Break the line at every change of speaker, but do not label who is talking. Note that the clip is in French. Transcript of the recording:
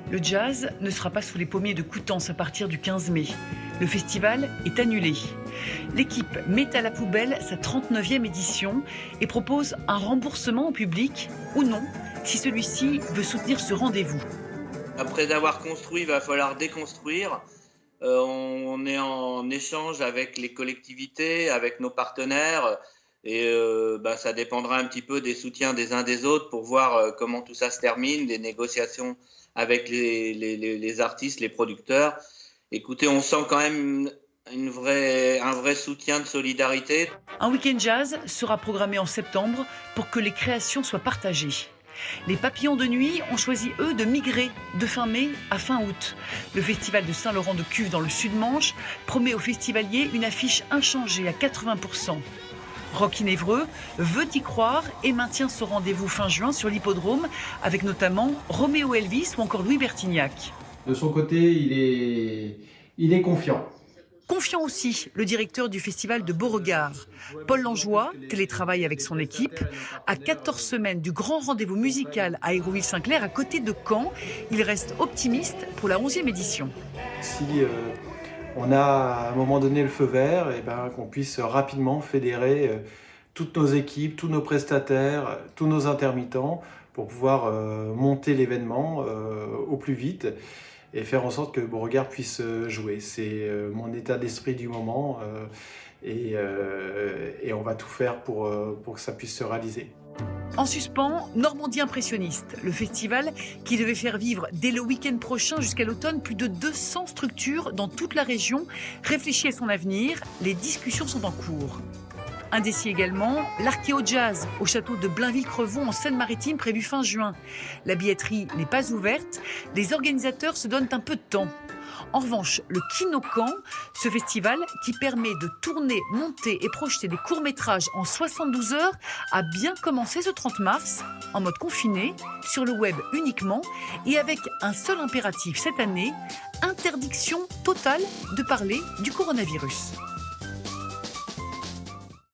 Le jazz ne sera pas sous les pommiers de Coutances à partir du 15 mai. Le festival est annulé. L'équipe met à la poubelle sa 39e édition et propose un remboursement au public ou non, si celui-ci veut soutenir ce rendez-vous.
Après avoir construit, il va falloir déconstruire. On est en échange avec les collectivités, avec nos partenaires. Et ça dépendra un petit peu des soutiens des uns des autres pour voir comment tout ça se termine, des négociations avec les artistes, les producteurs. Écoutez, on sent quand même un vrai soutien de solidarité.
Un week-end jazz sera programmé en septembre pour que les créations soient partagées. Les Papillons de Nuit ont choisi, eux, de migrer de fin mai à fin août. Le festival de Saint-Laurent-de-Cuves dans le Sud-Manche promet aux festivaliers une affiche inchangée à 80%. Rock in Évreux veut y croire et maintient son rendez-vous fin juin sur l'hippodrome avec notamment Roméo Elvis ou encore Louis Bertignac.
De son côté, il est confiant.
Confiant aussi, le directeur du festival de Beauregard. Paul Langeois télétravaille avec son équipe. À 14 semaines du grand rendez-vous musical à Hérouville-Saint-Clair, à côté de Caen, il reste optimiste pour la 11e édition.
Si on a à un moment donné le feu vert, qu'on puisse rapidement fédérer toutes nos équipes, tous nos prestataires, tous nos intermittents pour pouvoir monter l'événement au plus vite et faire en sorte que Beauregard puisse jouer. C'est mon état d'esprit du moment et on va tout faire pour que ça puisse se réaliser.
En suspens, Normandie Impressionniste, le festival qui devait faire vivre dès le week-end prochain jusqu'à l'automne plus de 200 structures dans toute la région, réfléchit à son avenir. Les discussions sont en cours. Indécis également, l'Archéo Jazz au château de Blainville-Crevon en Seine-Maritime prévu fin juin. La billetterie n'est pas ouverte, les organisateurs se donnent un peu de temps. En revanche, le Kinocan, ce festival qui permet de tourner, monter et projeter des courts-métrages en 72 heures, a bien commencé ce 30 mars, en mode confiné, sur le web uniquement, et avec un seul impératif cette année, interdiction totale de parler du coronavirus.